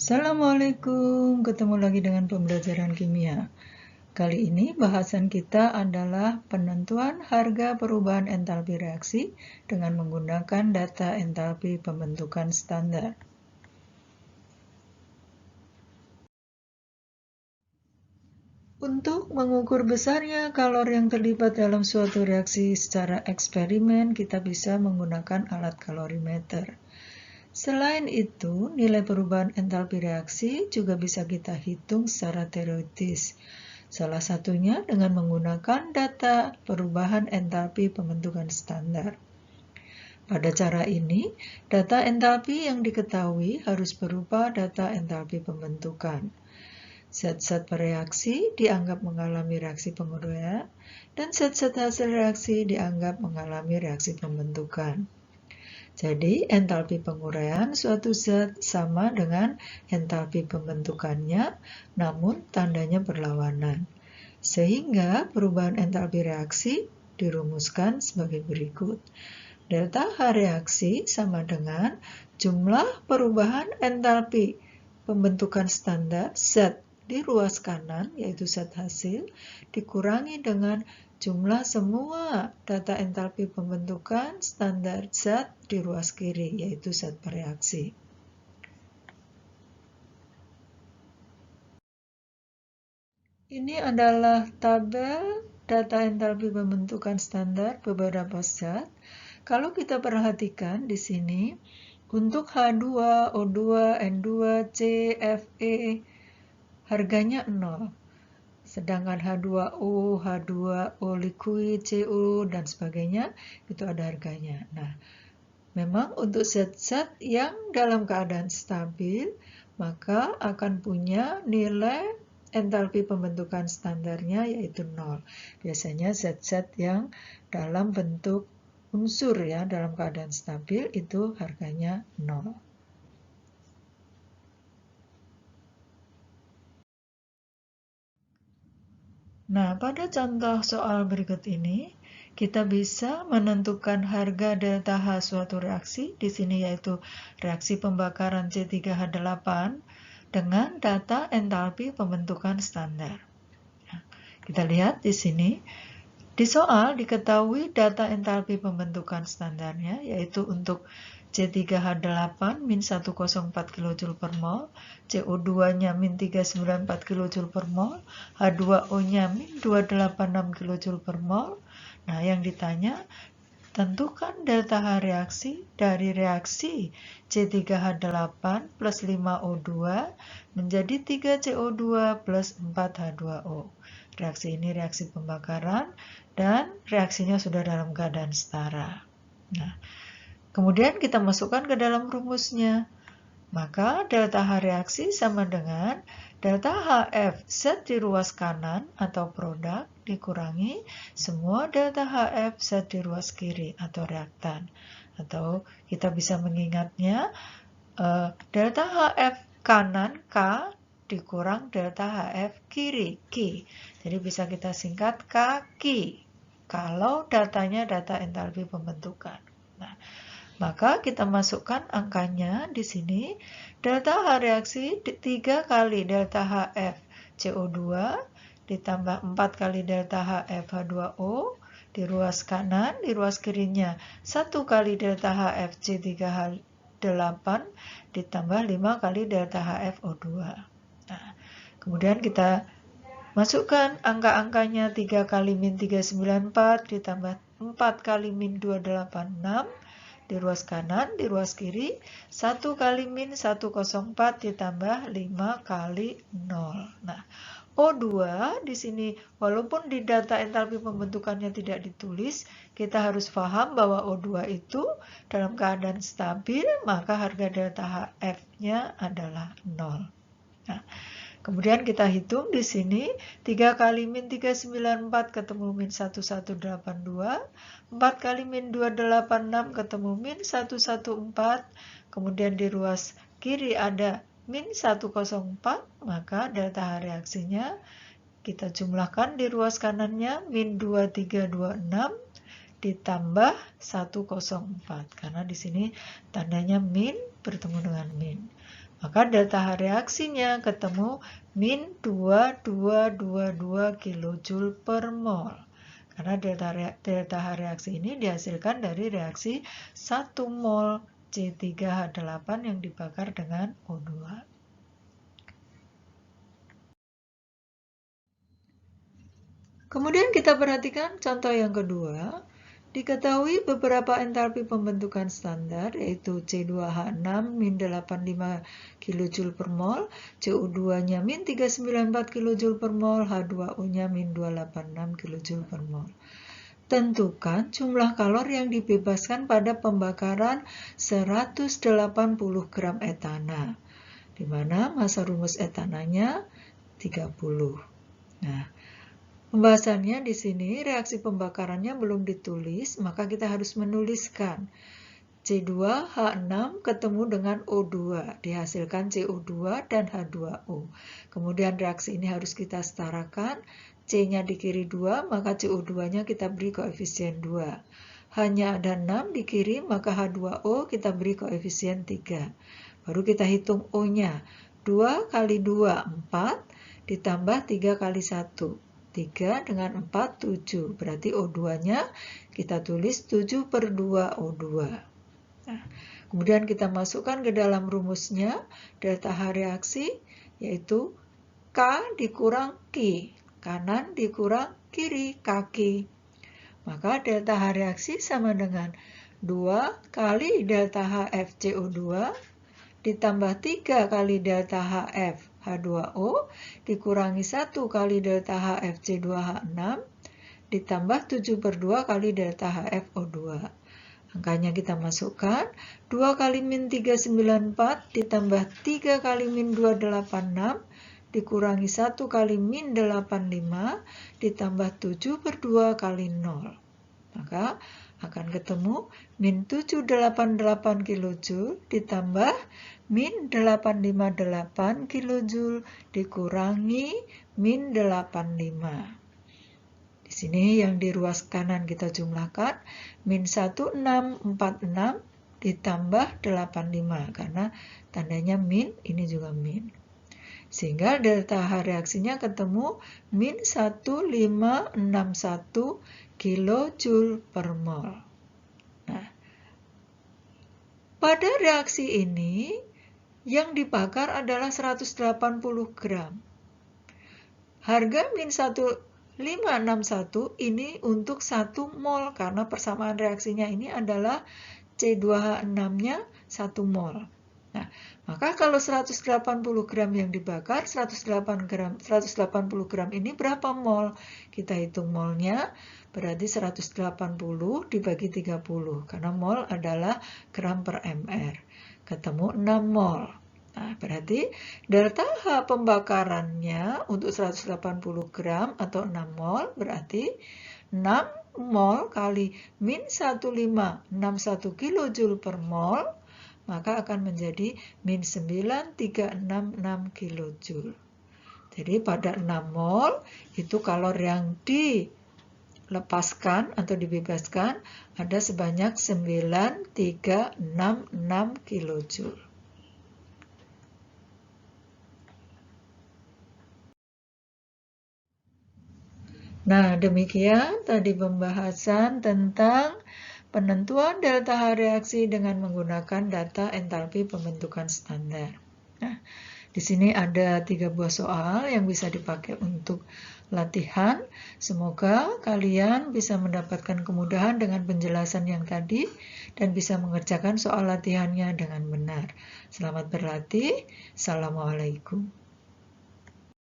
Assalamualaikum, ketemu lagi dengan pembelajaran kimia. Kali ini bahasan kita adalah penentuan harga perubahan entalpi reaksi dengan menggunakan data entalpi pembentukan standar. Untuk mengukur besarnya kalor yang terlibat dalam suatu reaksi secara eksperimen, kita bisa menggunakan alat kalorimeter. Selain itu, nilai perubahan entalpi reaksi juga bisa kita hitung secara teoretis. Salah satunya dengan menggunakan data perubahan entalpi pembentukan standar. Pada cara ini, data entalpi yang diketahui harus berupa data entalpi pembentukan. Zat-zat bereaksi dianggap mengalami reaksi penguraian, dan zat-zat hasil reaksi dianggap mengalami reaksi pembentukan. Jadi, entalpi penguraian suatu zat sama dengan entalpi pembentukannya, namun tandanya berlawanan. Sehingga perubahan entalpi reaksi dirumuskan sebagai berikut. Delta H reaksi sama dengan jumlah perubahan entalpi pembentukan standar zat di ruas kanan, yaitu zat hasil, dikurangi dengan jumlah semua data entalpi pembentukan standar zat di ruas kiri, yaitu zat bereaksi. Ini adalah tabel data entalpi pembentukan standar beberapa zat. Kalau kita perhatikan di sini, untuk H2, O2, N2, C, Fe, harganya 0. Sedangkan H2O, H2O liquid, CO, dan sebagainya, itu ada harganya. Nah, memang untuk zat-zat yang dalam keadaan stabil, maka akan punya nilai entalpi pembentukan standarnya yaitu 0. Biasanya zat-zat yang dalam bentuk unsur ya, dalam keadaan stabil itu harganya 0. Nah, pada contoh soal berikut ini, kita bisa menentukan harga delta H suatu reaksi, di sini yaitu reaksi pembakaran C3H8, dengan data entalpi pembentukan standar. Nah, kita lihat di sini, di soal diketahui data entalpi pembentukan standarnya, yaitu untuk C3H8 min 104 kJ per mol, CO2-nya min 394 kJ per mol, H2O-nya min 286 kJ per mol. Nah, yang ditanya, tentukan delta H reaksi dari reaksi C3H8 plus 5O2 menjadi 3CO2 plus 4H2O. Reaksi ini reaksi pembakaran dan reaksinya sudah dalam keadaan setara. Nah, kemudian kita masukkan ke dalam rumusnya. Maka delta H reaksi sama dengan delta HF zat di ruas kanan atau produk dikurangi semua delta HF zat di ruas kiri atau reaktan. Atau kita bisa mengingatnya delta HF kanan K dikurang delta HF kiri Q. Jadi bisa kita singkat KQ kalau datanya data entalpi pembentukan. Nah, maka kita masukkan angkanya di sini. Delta H reaksi 3 kali delta HF CO2 ditambah 4 kali delta HF H2O di ruas kanan, di ruas kirinya 1 kali delta HF C3H8 ditambah 5 kali delta HF O2. Nah, kemudian kita masukkan angka-angkanya 3 kali min 394 ditambah 4 kali min 286 di ruas kanan, di ruas kiri, 1 kali min 104 ditambah 5 kali 0. Nah, O2 di sini walaupun di data entalpi pembentukannya tidak ditulis, kita harus paham bahwa O2 itu dalam keadaan stabil, maka harga delta HF-nya adalah 0. Nah, kemudian kita hitung di sini 3 kali min 394 ketemu min 1182, 4 kali min 286 ketemu min 114, kemudian di ruas kiri ada min 104, maka delta H reaksinya kita jumlahkan di ruas kanannya min 2326 ditambah 104, karena di sini tandanya min bertemu dengan min. Maka delta H reaksinya ketemu min 2222 kJ per mol. Karena delta H reaksi ini dihasilkan dari reaksi 1 mol C3H8 yang dibakar dengan O2. Kemudian kita perhatikan contoh yang kedua. Diketahui beberapa entalpi pembentukan standar, yaitu C2H6 min 85 kJ per mol, CO2-nya min 394 kJ per mol, H2O-nya min 286 kJ per mol. Tentukan jumlah kalor yang dibebaskan pada pembakaran 180 gram etana, di mana massa rumus etananya 30. Nah, pembahasannya di sini, reaksi pembakarannya belum ditulis, maka kita harus menuliskan. C2H6 ketemu dengan O2, dihasilkan CO2 dan H2O. Kemudian reaksi ini harus kita setarakan, C-nya di kiri 2, maka CO2-nya kita beri koefisien 2. Hanya ada 6 di kiri, maka H2O kita beri koefisien 3. Baru kita hitung O-nya. 2 kali 2, 4, ditambah 3 kali 1. 3 dengan 4, 7. Berarti O2-nya kita tulis 7/2 O2. Nah, kemudian kita masukkan ke dalam rumusnya delta H reaksi, yaitu K dikurang Q. Kanan dikurang kiri, kaki. Maka delta H reaksi sama dengan 2 kali delta HF CO2 ditambah 3 kali delta HF H2O dikurangi 1 kali delta HF C2H6 ditambah 7/2 kali delta HF O2. Angkanya kita masukkan, 2 kali min 394 ditambah 3 kali min 286 dikurangi 1 kali min 85 ditambah 7/2 kali 0. Maka akan ketemu min 788 kJ ditambah min 858 kJ dikurangi min 85. Di sini yang di ruas kanan kita jumlahkan min 1646 ditambah 85 karena tandanya min, ini juga min. Sehingga delta H reaksinya ketemu min 1561 kJ per mol. Nah, pada reaksi ini yang dibakar adalah 180 gram. Harga min 1561 ini untuk 1 mol karena persamaan reaksinya ini adalah C2H6-nya 1 mol. Nah, maka kalau 180 gram yang dibakar, 180 gram ini berapa mol? Kita hitung molnya, berarti 180 dibagi 30, karena mol adalah gram per mr. Ketemu 6 mol. Nah, berarti delta H pembakarannya untuk 180 gram atau 6 mol, berarti 6 mol kali min 1561 kJ per mol, maka akan menjadi min 9366 kJ. Jadi pada 6 mol itu kalor yang dilepaskan atau dibebaskan ada sebanyak 9366 kJ. Nah, demikian tadi pembahasan tentang penentuan delta H reaksi dengan menggunakan data entalpi pembentukan standar. Nah, di sini ada 3 buah soal yang bisa dipakai untuk latihan. Semoga kalian bisa mendapatkan kemudahan dengan penjelasan yang tadi dan bisa mengerjakan soal latihannya dengan benar. Selamat berlatih. Assalamualaikum.